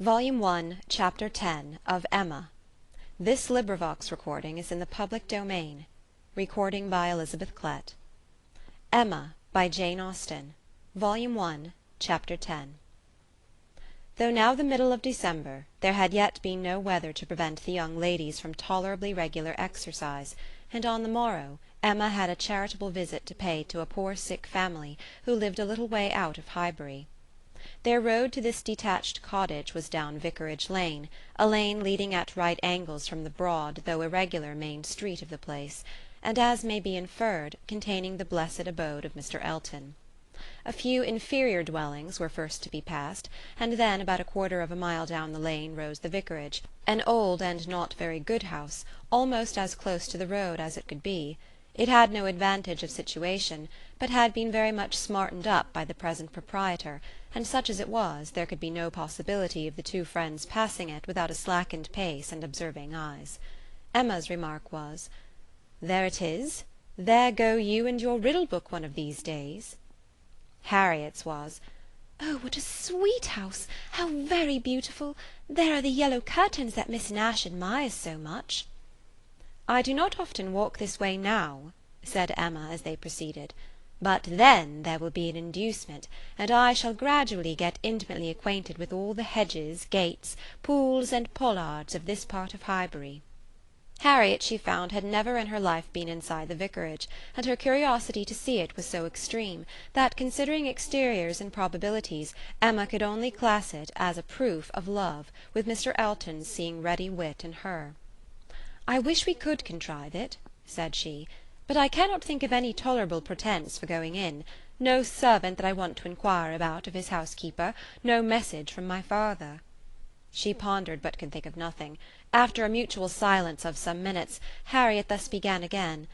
Volume 1, Chapter 10 of Emma. This recording is in the public domain. Recording by Elizabeth Klett. Emma by Jane Austen. Volume 1, Chapter 10. Though now the middle of December, there had yet been no weather to prevent the young ladies from tolerably regular exercise, and on the morrow Emma had a charitable visit to pay to a poor sick family who lived a little way out of Highbury. Their road to this detached cottage was down Vicarage Lane, a lane leading at right angles from the broad though irregular main street of the place, and, as may be inferred, containing the blessed abode of Mr. Elton. A few inferior dwellings were first to be passed, and then about a quarter of a mile down the lane rose the vicarage, an old and not very good house, almost as close to the road as it could be. It had no advantage of situation, but had been very much smartened up by the present proprietor, and such as it was, there could be no possibility of the two friends passing it without a slackened pace and observing eyes. Emma's remark was, "There it is. There go you and your riddle book one of these days." Harriet's was, "Oh, what a sweet house! How very beautiful! There are the yellow curtains that Miss Nash admires so much." "I do not often walk this way now," said Emma as they proceeded, "but then there will be an inducement, and I shall gradually get intimately acquainted with all the hedges, gates, pools, and pollards of this part of Highbury." Harriet, she found, had never in her life been inside the vicarage, and her curiosity to see it was so extreme that, considering exteriors and probabilities, Emma could only class it as a proof of love, with Mr. Elton's seeing ready wit in her. "I wish we could contrive it," said she, "but I cannot think of any tolerable pretence for going in. No servant that I want to inquire about of his housekeeper, no message from my father." She pondered, but could think of nothing. After a mutual silence of some minutes, Harriet thus began again,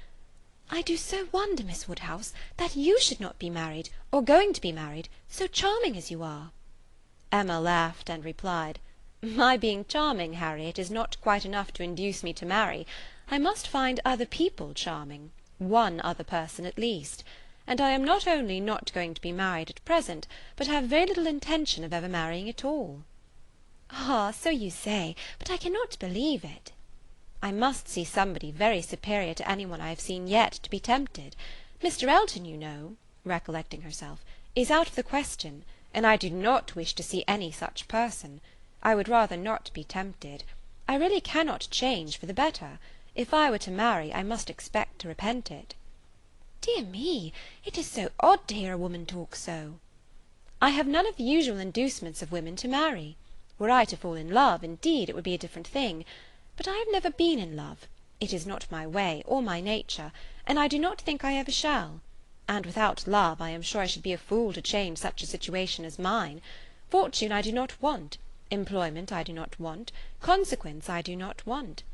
"I do so wonder, Miss Woodhouse, that you should not be married, or going to be married, so charming as you are." Emma laughed and replied, "My being charming, Harriet, is not quite enough to induce me to marry. I must find other people charming, one other person at least. And I am not only not going to be married at present, but have very little intention of ever marrying at all." "Ah, so you say, but I cannot believe it." "I must see somebody very superior to any one I have seen yet to be tempted. Mr. Elton, you know," recollecting herself, "is out of the question, and I do not wish to see any such person. I would rather not be tempted. I really cannot change for the better. If I were to marry, I must expect to repent it." "Dear me, it is so odd to hear a woman talk so." "I have none of the usual inducements of women to marry. Were I to fall in love, indeed, it would be a different thing. But I have never been in love. It is not my way, or my nature, and I do not think I ever shall. And without love, I am sure I should be a fool to change such a situation as mine. Fortune I do not want. Employment I do not want. Consequence I do not want.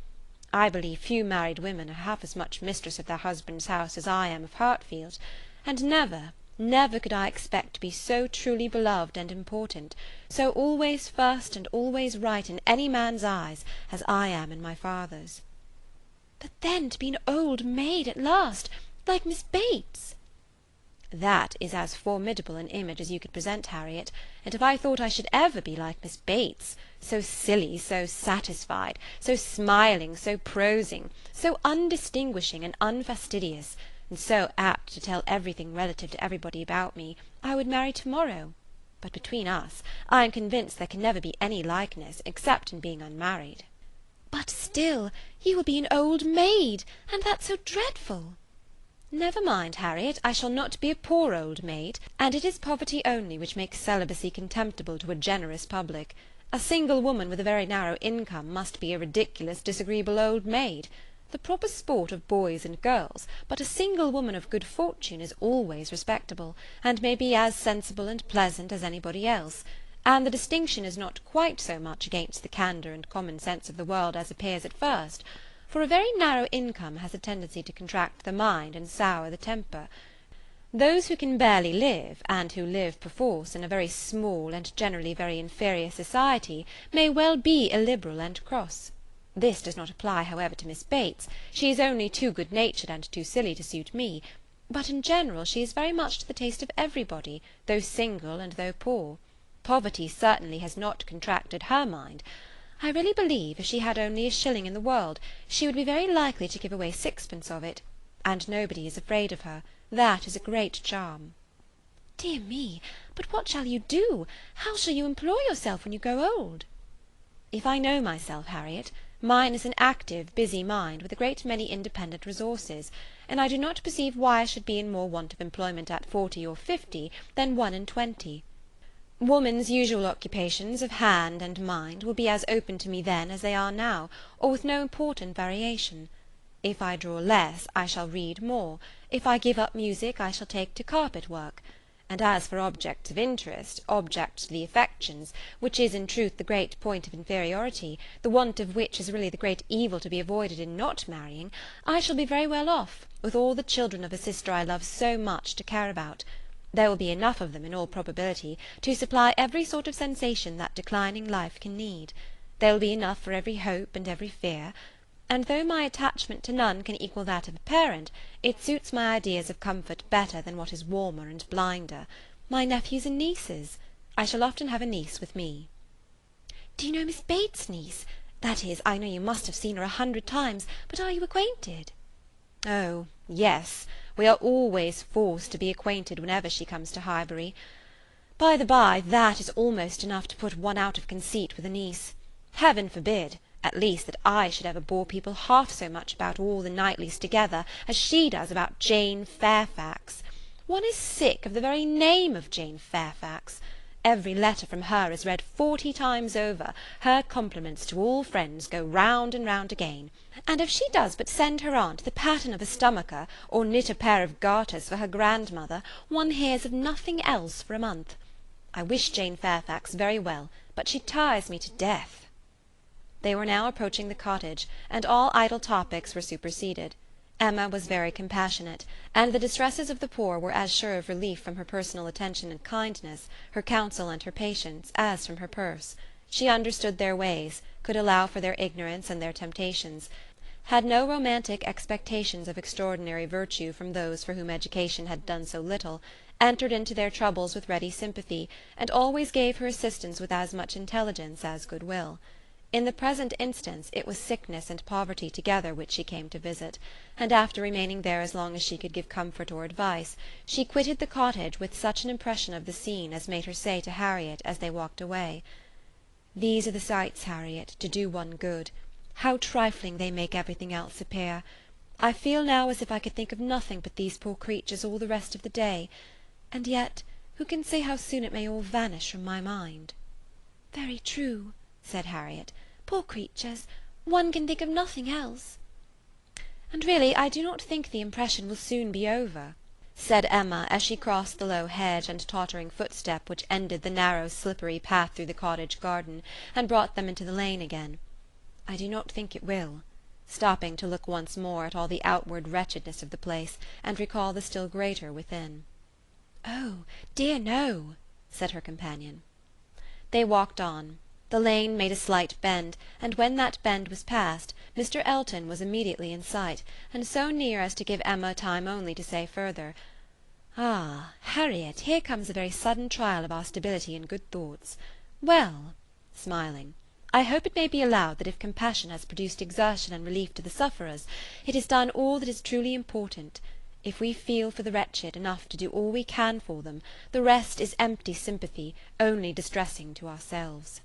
I believe few married women are half as much mistress of their husband's house as I am of Hartfield, and never, never could I expect to be so truly beloved and important, so always first and always right in any man's eyes, as I am in my father's." "But then to be an old maid at last, like Miss Bates!" "That is as formidable an image as you could present, Harriet, and if I thought I should ever be like Miss Bates, so silly, so satisfied, so smiling, so prosing, so undistinguishing and unfastidious, and so apt to tell everything relative to everybody about me, I would marry to-morrow. But between us, I am convinced there can never be any likeness, except in being unmarried." "But still, you will be an old maid, and that's so dreadful." "Never mind, Harriet, I shall not be a poor old maid, and it is poverty only which makes celibacy contemptible to a generous public. A single woman with a very narrow income must be a ridiculous, disagreeable old maid. The proper sport of boys and girls, but a single woman of good fortune is always respectable, and may be as sensible and pleasant as anybody else, and the distinction is not quite so much against the candour and common sense of the world as appears at first, for a very narrow income has a tendency to contract the mind and sour the temper. Those who can barely live, and who live perforce in a very small and generally very inferior society, may well be illiberal and cross. This does not apply, however, to Miss Bates. She is only too good-natured and too silly to suit me, but in general she is very much to the taste of everybody, though single and though poor. Poverty certainly has not contracted her mind. I really believe if she had only a shilling in the world, she would be very likely to give away sixpence of it, and nobody is afraid of her. That is a great charm." "Dear me! But what shall you do? How shall you employ yourself when you grow old?" "If I know myself, Harriet, mine is an active, busy mind, with a great many independent resources, and I do not perceive why I should be in more want of employment at 40 or 50 than 1 and 20. Woman's usual occupations of hand and mind will be as open to me then as they are now, or with no important variation. If I draw less, I shall read more. If I give up music, I shall take to carpet work. And as for objects of interest, objects of the affections, which is in truth the great point of inferiority, the want of which is really the great evil to be avoided in not marrying, I shall be very well off, with all the children of a sister I love so much to care about. There will be enough of them, in all probability, to supply every sort of sensation that declining life can need. There will be enough for every hope and every fear. And though my attachment to none can equal that of a parent, it suits my ideas of comfort better than what is warmer and blinder. My nephews and nieces. I shall often have a niece with me." "Do you know Miss Bates's niece? That is, I know you must have seen her 100 times, but are you acquainted?" "Oh, yes, we are always forced to be acquainted whenever she comes to Highbury. By the by, that is almost enough to put one out of conceit with a niece. Heaven forbid, at least, that I should ever bore people half so much about all the Knightleys together as she does about Jane Fairfax. One is sick of the very name of Jane Fairfax. Every letter from her is read 40 times over, her compliments to all friends go round and round again, and if she does but send her aunt the pattern of a stomacher, or knit a pair of garters for her grandmother, one hears of nothing else for a month. I wish Jane Fairfax very well, but she tires me to death." They were now approaching the cottage, and all idle topics were superseded. Emma was very compassionate, and the distresses of the poor were as sure of relief from her personal attention and kindness, her counsel and her patience, as from her purse. She understood their ways, could allow for their ignorance and their temptations, had no romantic expectations of extraordinary virtue from those for whom education had done so little, entered into their troubles with ready sympathy, and always gave her assistance with as much intelligence as goodwill. In the present instance it was sickness and poverty together which she came to visit, and after remaining there as long as she could give comfort or advice, she quitted the cottage with such an impression of the scene as made her say to Harriet as they walked away, "These are the sights, Harriet, to do one good. How trifling they make everything else appear! I feel now as if I could think of nothing but these poor creatures all the rest of the day, and yet who can say how soon it may all vanish from my mind?" "Very true," said Harriet. "Poor creatures! One can think of nothing else." "And really I do not think the impression will soon be over," said Emma as she crossed the low hedge and tottering footstep which ended the narrow slippery path through the cottage garden, and brought them into the lane again. "I do not think it will," stopping to look once more at all the outward wretchedness of the place, and recall the still greater within. "Oh, dear no," said her companion. They walked on. The lane made a slight bend, and when that bend was passed, Mr. Elton was immediately in sight, and so near as to give Emma time only to say further, "Ah, Harriet, here comes a very sudden trial of our stability and good thoughts. Well," smiling, "I hope it may be allowed that if compassion has produced exertion and relief to the sufferers, it has done all that is truly important. If we feel for the wretched enough to do all we can for them, the rest is empty sympathy, only distressing to ourselves."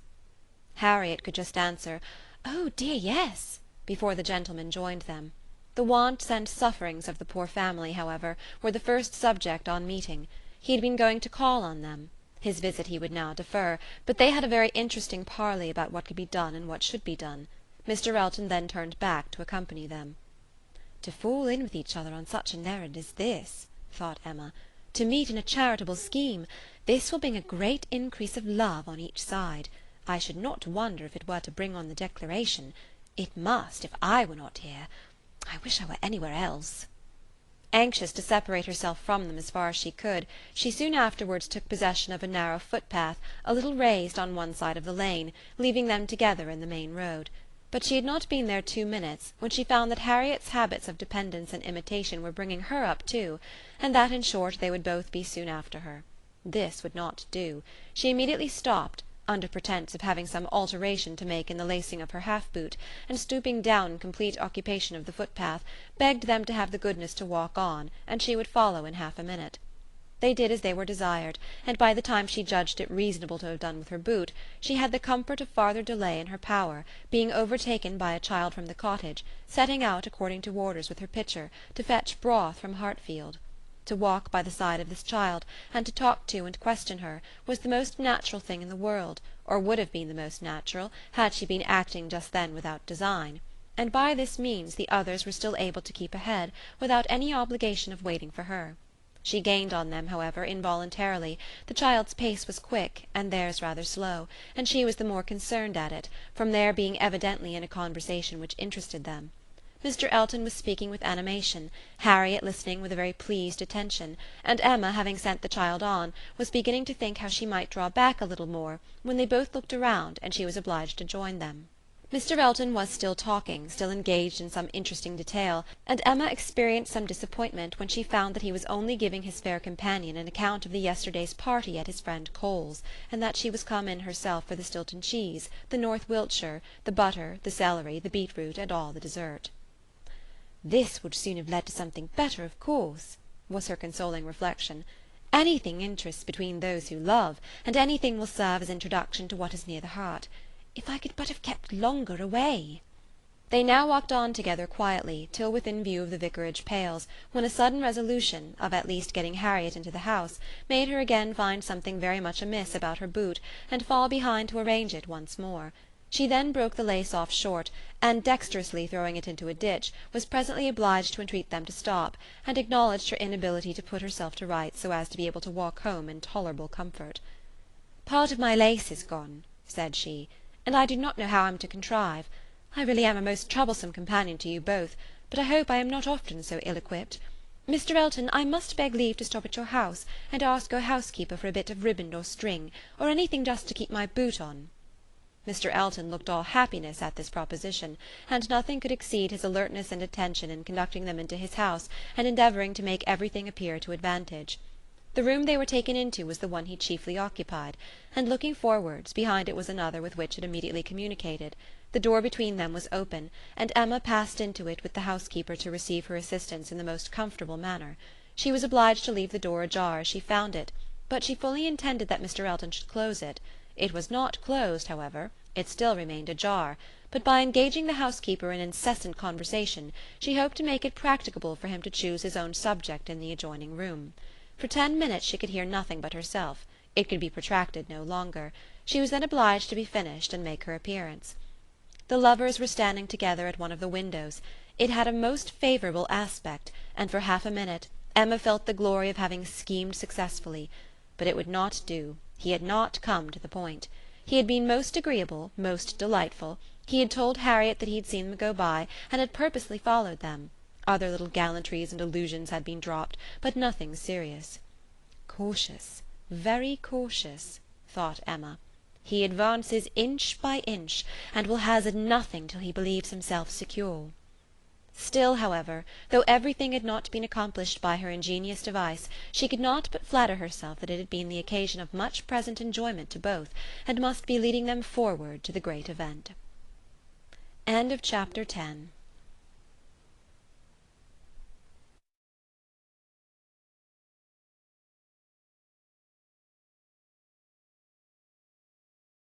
Harriet could just answer, "Oh dear, yes," before the gentleman joined them. The wants and sufferings of the poor family, however, were the first subject on meeting. He had been going to call on them. His visit he would now defer, but they had a very interesting parley about what could be done and what should be done. Mr. Elton then turned back to accompany them. "To fall in with each other on such an errand as this," thought Emma, "to meet in a charitable scheme, this will bring a great increase of love on each side. I should not wonder if it were to bring on the Declaration. It must, if I were not here. I wish I were anywhere else." Anxious to separate herself from them as far as she could, she soon afterwards took possession of a narrow footpath, a little raised on one side of the lane, leaving them together in the main road. But she had not been there 2 minutes, when she found that Harriet's habits of dependence and imitation were bringing her up too, and that in short they would both be soon after her. This would not do. She immediately stopped, under pretence of having some alteration to make in the lacing of her half-boot, and stooping down in complete occupation of the footpath, begged them to have the goodness to walk on, and she would follow in half a minute. They did as they were desired, and by the time she judged it reasonable to have done with her boot, she had the comfort of farther delay in her power, being overtaken by a child from the cottage, setting out according to orders with her pitcher, to fetch broth from Hartfield. To walk by the side of this child, and to talk to and question her, was the most natural thing in the world, or would have been the most natural, had she been acting just then without design, and by this means the others were still able to keep ahead, without any obligation of waiting for her. She gained on them, however, involuntarily. The child's pace was quick, and theirs rather slow, and she was the more concerned at it, from their being evidently in a conversation which interested them. Mr. Elton was speaking with animation, Harriet listening with a very pleased attention, and Emma, having sent the child on, was beginning to think how she might draw back a little more, when they both looked around, and she was obliged to join them. Mr. Elton was still talking, still engaged in some interesting detail, and Emma experienced some disappointment when she found that he was only giving his fair companion an account of the yesterday's party at his friend Cole's, and that she was come in herself for the Stilton cheese, the North Wiltshire, the butter, the celery, the beetroot, and all the dessert. "This would soon have led to something better, of course," was her consoling reflection. "Anything interests between those who love, and anything will serve as introduction to what is near the heart. If I could but have kept longer away!" They now walked on together quietly, till within view of the vicarage pales, when a sudden resolution, of at least getting Harriet into the house, made her again find something very much amiss about her boot, and fall behind to arrange it once more. She then broke the lace off short, and dexterously throwing it into a ditch, was presently obliged to entreat them to stop, and acknowledged her inability to put herself to rights so as to be able to walk home in tolerable comfort. "Part of my lace is gone," said she, "and I do not know how I'm to contrive. I really am a most troublesome companion to you both, but I hope I am not often so ill-equipped. Mr. Elton, I must beg leave to stop at your house, and ask your housekeeper for a bit of ribbon or string, or anything just to keep my boot on." Mr. Elton looked all happiness at this proposition, and nothing could exceed his alertness and attention in conducting them into his house, and endeavouring to make everything appear to advantage. The room they were taken into was the one he chiefly occupied, and looking forwards, behind it was another with which it immediately communicated. The door between them was open, and Emma passed into it with the housekeeper to receive her assistance in the most comfortable manner. She was obliged to leave the door ajar as she found it, but she fully intended that Mr. Elton should close it. It was not closed, however, it still remained ajar, but by engaging the housekeeper in incessant conversation, she hoped to make it practicable for him to choose his own subject in the adjoining room. For 10 minutes she could hear nothing but herself. It could be protracted no longer. She was then obliged to be finished and make her appearance. The lovers were standing together at one of the windows. It had a most favourable aspect, and for half a minute Emma felt the glory of having schemed successfully. But it would not do. He had not come to the point. He had been most agreeable, most delightful. He had told Harriet that he had seen them go by, and had purposely followed them. Other little gallantries and allusions had been dropped, but nothing serious. "Cautious, very cautious," thought Emma. "He advances inch by inch, and will hazard nothing till he believes himself secure." Still, however, though everything had not been accomplished by her ingenious device, she could not but flatter herself that it had been the occasion of much present enjoyment to both, and must be leading them forward to the great event. Chapter 11